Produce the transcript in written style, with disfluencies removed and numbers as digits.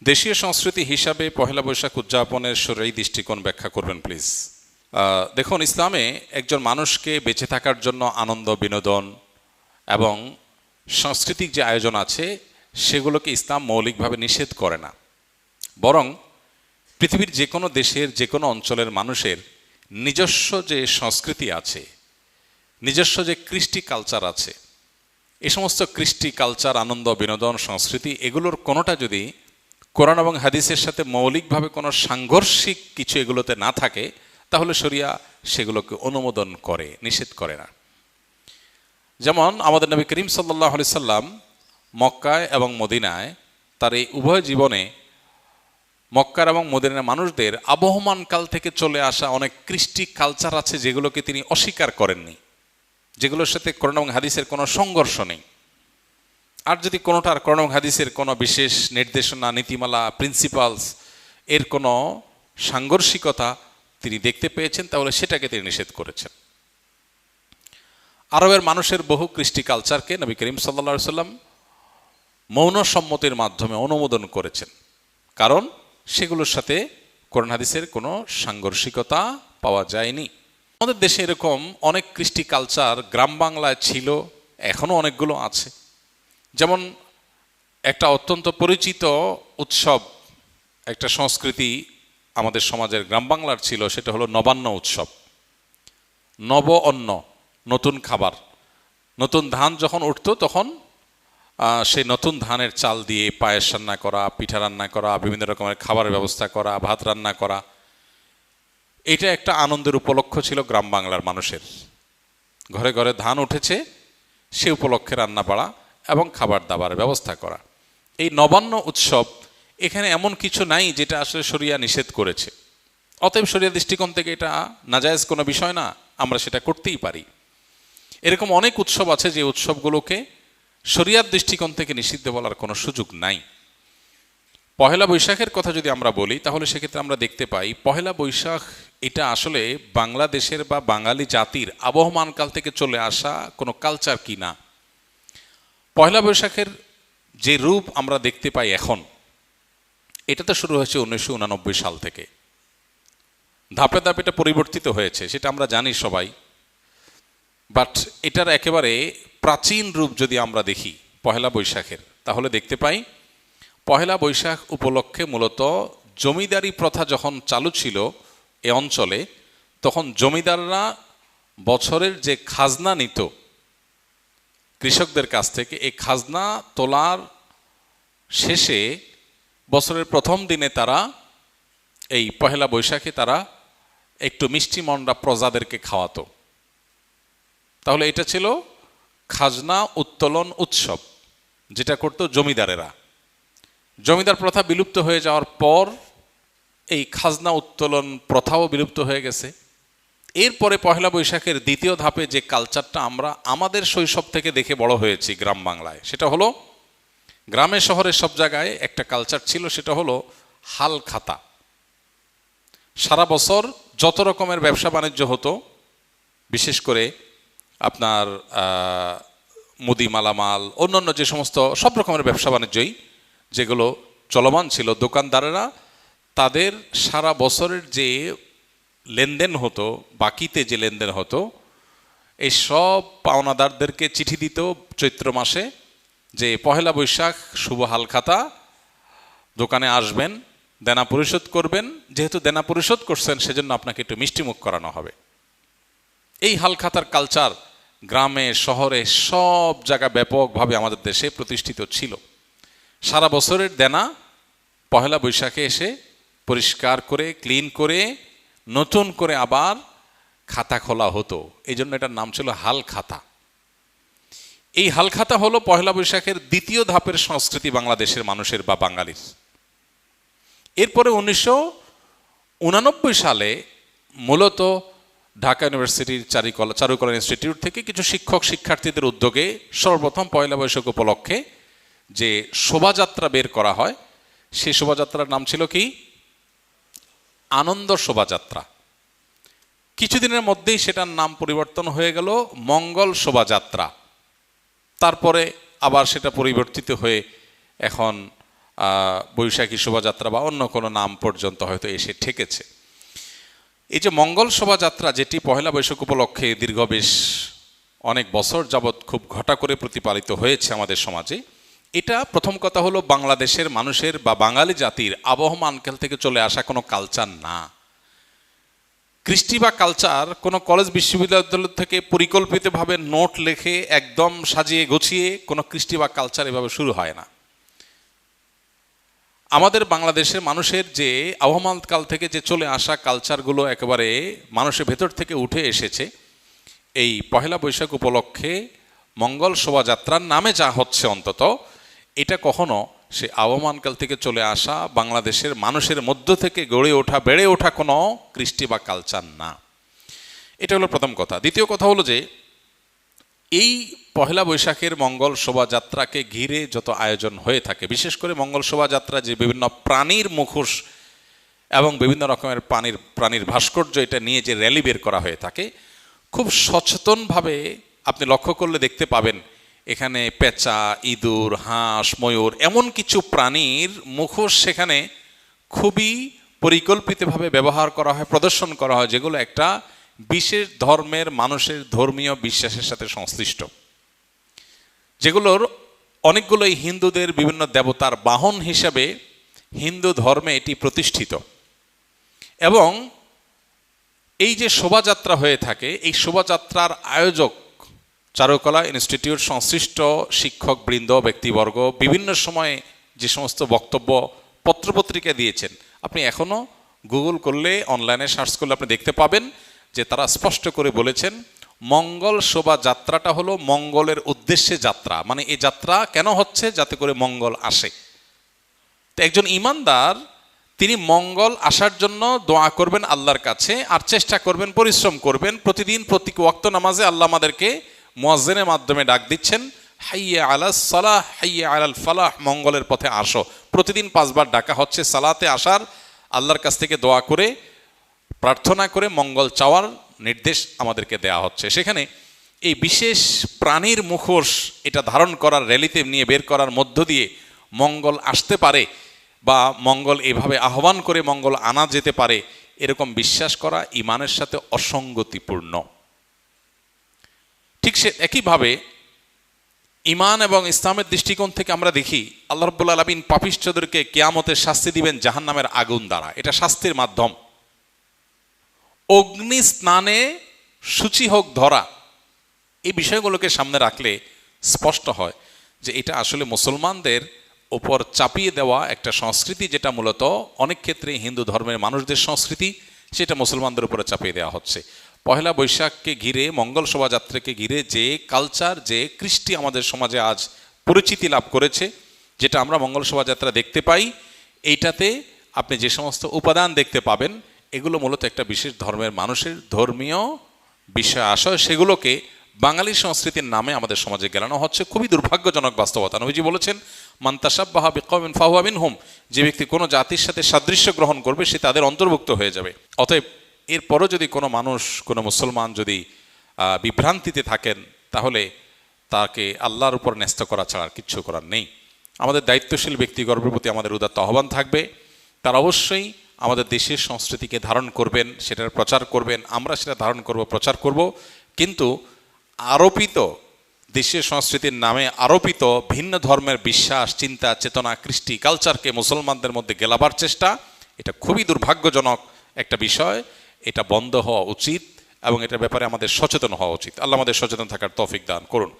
দেশীয় সংস্কৃতি হিসাবে পহেলা বৈশাখ উদযাপনের শরঈ দৃষ্টিকোণ ব্যাখ্যা করবেন প্লিজ। দেখুন, ইসলামে একজন মানুষকে বেঁচে থাকার জন্য আনন্দ, বিনোদন এবং সাংস্কৃতিক যে আয়োজন আছে সেগুলোকে ইসলাম মৌলিকভাবে নিষেধ করে না। বরং পৃথিবীর যে কোনো দেশের যে কোনো অঞ্চলের মানুষের নিজস্ব যে সংস্কৃতি আছে, নিজস্ব যে কৃষ্টি কালচার আছে, এই সমস্ত কৃষ্টি কালচার, আনন্দ, বিনোদন, সংস্কৃতি এগুলোর কোনোটা যদি কোরআন এবং হাদিসের সাথে মৌলিকভাবে কোনো সাংঘর্ষিক কিছু এগুলোতে না থাকে, তাহলে শরিয়া সেগুলোকে অনুমোদন করে, নিষেধ করে না। যেমন আমাদের নবী করিম সাল্লাল্লাহু আলাইহি সাল্লাম মক্কায় এবং মদিনায় তার এই উভয় জীবনে মক্কার এবং মদিনার মানুষদের আবহমান কাল থেকে চলে আসা অনেক কৃষ্টি কালচার আছে যেগুলোকে তিনি অস্বীকার করেননি, যেগুলোর সাথে কোরআন এবং হাদিসের কোনো সংঘর্ষ নেই। আর যদি কোনোটার কোরআন এবং হাদিসের কোনো বিশেষ নির্দেশনা, নীতিমালা, প্রিন্সিপালস এর কোনো সাংঘর্ষিকতা তিনি দেখতে পেয়েছেন, তাহলে সেটাকে তিনি নিষেধ করেছেন। আরবের মানুষের বহু কৃষ্টি কালচারকে নবী করিম সাল্লাল্লাহু আলাইহি সাল্লাম মৌন সম্মতির মাধ্যমে অনুমোদন করেছেন, কারণ সেগুলোর সাথে কোরআন হাদিসের কোনো সাংঘর্ষিকতা পাওয়া যায়নি। আমাদের দেশে এরকম অনেক কৃষ্টি কালচার গ্রাম বাংলায় ছিল, এখনও অনেকগুলো আছে। যেমন একটা অত্যন্ত পরিচিত উৎসব, একটা সংস্কৃতি আমাদের সমাজের গ্রাম বাংলার ছিল, সেটা হলো নবান্ন উৎসব। নব অন্ন, নতুন খাবার, নতুন ধান যখন উঠত তখন সেই নতুন ধানের চাল দিয়ে পায়েস রান্না করা, পিঠা রান্না করা, বিভিন্ন রকমের খাবারের ব্যবস্থা করা, ভাত রান্না করা, এটা একটা আনন্দের উপলক্ষ ছিল গ্রাম বাংলার মানুষের। ঘরে ঘরে ধান উঠেছে, সে উপলক্ষে রান্না বাড়া এবং খাবার দাবারের ব্যবস্থা করা। এই নবান্ন উৎসব এখানে এমন কিছু নাই যেটা আসলে শরিয়া নিষেধ করেছে। অতএব শরিয়া দৃষ্টিকোণ থেকে এটা নাজায়েজ কোনো বিষয় না, আমরা সেটা করতেই পারি। এরকম অনেক উৎসব আছে যে উৎসবগুলোকে শরিয়ার দৃষ্টিকোণ থেকে নিষিদ্ধ বলার কোনো সুযোগ নাই। পহেলা বৈশাখের কথা যদি আমরা বলি, তাহলে সেক্ষেত্রে আমরা দেখতে পাই পহেলা বৈশাখ এটা আসলে বাংলাদেশের বা বাঙালি জাতির আবহমানকাল থেকে চলে আসা কোনো কালচার কি না। পহেলা বৈশাখের যে রূপ আমরা দেখতে পাই এখন, এটা তো শুরু হয়েছে 1989 সাল থেকে। ধাপে ধাপে এটা পরিবর্তিত হয়েছে, সেটা আমরা জানি সবাই। বাট এটার একেবারে প্রাচীন রূপ যদি আমরা দেখি পহেলা বৈশাখের, তাহলে দেখতে পাই পহেলা বৈশাখ উপলক্ষে মূলত জমিদারি প্রথা যখন চালু ছিল এ অঞ্চলে, তখন জমিদাররা বছরের যে খাজনা নিত কৃষকদের কাছ থেকে, এই খাজনা তোলার শেষে বছরের প্রথম দিনে তারা এই পহেলা বৈশাখে তারা একটু মিষ্টি মন্ডা প্রজাদেরকে খাওয়াতো। তাহলে এটা ছিল খাজনা উত্তোলন উৎসব, যেটা করত জমিদারেরা। জমিদার প্রথা বিলুপ্ত হয়ে যাওয়ার পর এই খাজনা উত্তোলন প্রথাও বিলুপ্ত হয়ে গেছে। এরপরে পহেলা বৈশাখের দ্বিতীয় ধাপে যে কালচারটা আমরা আমাদের শৈশব থেকে দেখে বড় হয়েছি গ্রাম বাংলায়, সেটা হলো গ্রামে শহরে সব জায়গায় একটা কালচার ছিল, সেটা হলো হাল খাতা। সারা বছর যত রকমের ব্যবসা বাণিজ্য হতো, বিশেষ করে আপনার মুদি মালামাল, অন্যান্য যে সমস্ত সব রকমের ব্যবসা বাণিজ্যই যেগুলো চলমান ছিল, দোকানদারেরা তাদের সারা বছরের যে লেনদেন হতো, বাকিতে যে লেনদেন হতো, এই সব পাওনাদারদেরকে চিঠি দিত চৈত্র মাসে যে পহেলা বৈশাখ শুভ হালখাতা, দোকানে আসবেন, দেনা পরিশোধ করবেন, যেহেতু দেনা পরিশোধ করছেন সেজন্য আপনাকে একটু মিষ্টিমুখ করানো হবে। এই হালখাতার কালচার গ্রামে শহরে সব জায়গায় ব্যাপকভাবে আমাদের দেশে প্রতিষ্ঠিত ছিল। সারা বছরের দেনা পহেলা বৈশাখে এসে পরিষ্কার করে, ক্লিন করে, নতুন করে আবার খাতা খোলা হতো। এই জন্য এটার নাম ছিল হাল খাতা। এই হাল খাতা হলো পহেলা বৈশাখের দ্বিতীয় ধাপের সংস্কৃতি বাংলাদেশের মানুষের বা বাঙালির। এরপরে 1989 সালে মূলত ঢাকা ইউনিভার্সিটির চারুকলা ইনস্টিটিউট থেকে কিছু শিক্ষক শিক্ষার্থীদের উদ্যোগে সর্বপ্রথম পয়লা বৈশাখ উপলক্ষে যে শোভাযাত্রা বের করা হয়, সেই শোভাযাত্রার নাম ছিল কি? আনন্দ শোভাযাত্রা। কিছুদিনের মধ্যেই সেটার নাম পরিবর্তন হয়ে গেল মঙ্গল শোভাযাত্রা। তারপরে আবার সেটা পরিবর্তিত হয়ে এখন বৈশাখী শোভাযাত্রা বা অন্য কোনো নাম পর্যন্ত হয়তো এসে ঠেকেছে। এই যে মঙ্গল শোভাযাত্রা, যেটি পহেলা বৈশাখ উপলক্ষে দীর্ঘ বেশ অনেক বছর যাবৎ খুব ঘটা করে প্রতিপালিত হয়েছে আমাদের সমাজে, এটা প্রথম কথা হলো বাংলাদেশের মানুষের বা বাঙালি জাতির আবহমানকাল থেকে চলে আসা কোনো কালচার না। কৃষ্টি বা কালচার কোনো কলেজ বিশ্ববিদ্যালয় থেকে পরিকল্পিতভাবে নোট লেখে একদম সাজিয়ে গুছিয়ে কোনো কৃষ্টি বা কালচার এভাবে শুরু হয় না। আমাদের বাংলাদেশের মানুষের যে আবহমানকাল থেকে যে চলে আসা কালচারগুলো একেবারে মানুষের ভেতর থেকে উঠে এসেছে, এই পহেলা বৈশাখ উপলক্ষে মঙ্গল শোভাযাত্রার নামে যা হচ্ছে অন্তত এটা কখনো সে আবহমানকাল থেকে চলে আসা বাংলাদেশের মানুষের মধ্য থেকে গড়ে ওঠা বেড়ে ওঠা কোনো কৃষ্টি বা কালচার না। এটা হলো প্রথম কথা। দ্বিতীয় কথা হলো যে এই পহেলা বৈশাখের মঙ্গল শোভাযাত্রাকে ঘিরে যত আয়োজন হয়ে থাকে, বিশেষ করে মঙ্গল শোভাযাত্রা যে বিভিন্ন প্রাণীর মুখোশ এবং বিভিন্ন রকমের প্রাণীর ভাস্কর্য এটা নিয়ে যে র্যালি বের করা হয়ে থাকে, খুব সচেতনভাবে আপনি লক্ষ্য করলে দেখতে পাবেন এখানে পেঁচা, ইঁদুর, হাঁস, ময়ূর এমন কিছু প্রাণীর মুখোশ সেখানে খুবই পরিকল্পিতভাবে ব্যবহার করা হয়, প্রদর্শন করা হয়, যেগুলো একটা বিশেষ ধর্মের মানুষের ধর্মীয় বিশ্বাসের সাথে সংশ্লিষ্ট, যেগুলোর অনেকগুলোই হিন্দুদের বিভিন্ন দেবতার বাহন হিসেবে হিন্দু ধর্মে এটি প্রতিষ্ঠিত। এবং এই যে শোভাযাত্রা হয়ে থাকে, এই শোভাযাত্রার আয়োজক চারুকলা ইনস্টিটিউট সংশ্লিষ্ট শিক্ষকবৃন্দ, ব্যক্তিবর্গ বিভিন্ন সময়ে যে সমস্ত বক্তব্য পত্রপত্রিকা দিয়েছেন, আপনি এখনও গুগল করলে, অনলাইনে সার্চ করলে আপনি দেখতে পাবেন যে তারা স্পষ্ট করে বলেছেন মঙ্গল শোভাযাত্রাটা হলো মঙ্গলের উদ্দেশ্যে যাত্রা। মানে এই যাত্রা কেন হচ্ছে? যাতে করে মঙ্গল আসে। তো একজন ঈমানদার তিনি মঙ্গল আসার জন্য দোয়া করবেন আল্লাহর কাছে, আর চেষ্টা করবেন, পরিশ্রম করবেন। প্রতিদিন প্রতি ওয়াক্ত নামাজে আল্লাহ আমাদেরকে মুয়াজ্জিনের মাধ্যমে ডাক দিচ্ছেন, হাইয়া আলাস সালাহ হাইয়া আলাল ফালাহ, মঙ্গলের পথে আসো। প্রতিদিন 5 বার ডাকা হচ্ছে সালাতে আসার, আল্লাহর কাছ থেকে দোয়া করে প্রার্থনা করে মঙ্গল চাওয়ার নির্দেশ আমাদেরকে দেয়া হচ্ছে। সেখানে এই বিশেষ প্রাণীর মুখোশ এটা ধারণ করার, র্যালিতে নিয়ে বের করার মধ্য দিয়ে মঙ্গল আসতে পারে বা মঙ্গল এভাবে আহ্বান করে মঙ্গল আনা যেতে পারে, এরকম বিশ্বাস করা ঈমানের সাথে অসঙ্গতিপূর্ণ। ঠিক সে একইভাবে ঈমান এবং ইসলামের দৃষ্টিকোণ থেকে আমরা দেখি আল্লাহ রাব্বুল আলামিন পাপিষ্ঠদেরকে কিয়ামতে শাস্তি দিবেন জাহান্নামের আগুন দ্বারা। এটা শাস্তির মাধ্যম। অগ্নি স্নানে সূচি হোক ধরা, এই বিষয়গুলোকে সামনে রাখলে স্পষ্ট হয় যে এটা আসলে মুসলমানদের ওপর চাপিয়ে দেওয়া একটা সংস্কৃতি, যেটা মূলত অনেক ক্ষেত্রে হিন্দু ধর্মের মানুষদের সংস্কৃতি, সেটা মুসলমানদের উপরে চাপিয়ে দেওয়া হচ্ছে। পহেলা বৈশাখকে ঘিরে, মঙ্গল শোভাযাত্রাকে ঘিরে যে কালচার, যে কৃষ্টি আমাদের সমাজে আজ পরিচিতি লাভ করেছে, যেটা আমরা মঙ্গল শোভাযাত্রা দেখতে পাই, এইটাতে আপনি যে সমস্ত উপাদান দেখতে পাবেন, এগুলো মূলত একটা বিশেষ ধর্মের মানুষের ধর্মীয় বিষয় আশয়, সেগুলোকে বাঙালি সংস্কৃতির নামে আমাদের সমাজে গেলানো হচ্ছে। খুবই দুর্ভাগ্যজনক বাস্তবতা। নবীজি বলেছেন, মান তাশাব্বাহা বিকওমিন ফাহুয়া মিনহুম, যে ব্যক্তি কোনো জাতির সাথে সাদৃশ্য গ্রহণ করবে সে তাদের অন্তর্ভুক্ত হয়ে যাবে। অতএব এরপরও যদি কোনো মানুষ, কোনো মুসলমান যদি বিভ্রান্তিতে থাকেন, তাহলে তাকে আল্লাহর উপর ন্যস্ত করা ছাড়া আর কিচ্ছু করার নেই। আমাদের দায়িত্বশীল ব্যক্তিগর্বের প্রতি আমাদের উদাত্ত আহ্বান থাকবে, তার অবশ্যই আমাদের দেশের সংস্কৃতিকে ধারণ করবেন, সেটার প্রচার করবেন, আমরা সেটা ধারণ করব, প্রচার করব। কিন্তু আরোপিত দেশের সংস্কৃতির নামে আরোপিত ভিন্ন ধর্মের বিশ্বাস, চিন্তা, চেতনা, কৃষ্টি, কালচারকে মুসলমানদের মধ্যে গেলাবার চেষ্টা, এটা খুবই দুর্ভাগ্যজনক একটা বিষয়। এটা বন্ধ হওয়া উচিত এবং এটার ব্যাপারে আমাদের সচেতন হওয়া উচিত। আল্লাহ আমাদের সচেতন থাকার তৌফিক দান করুন।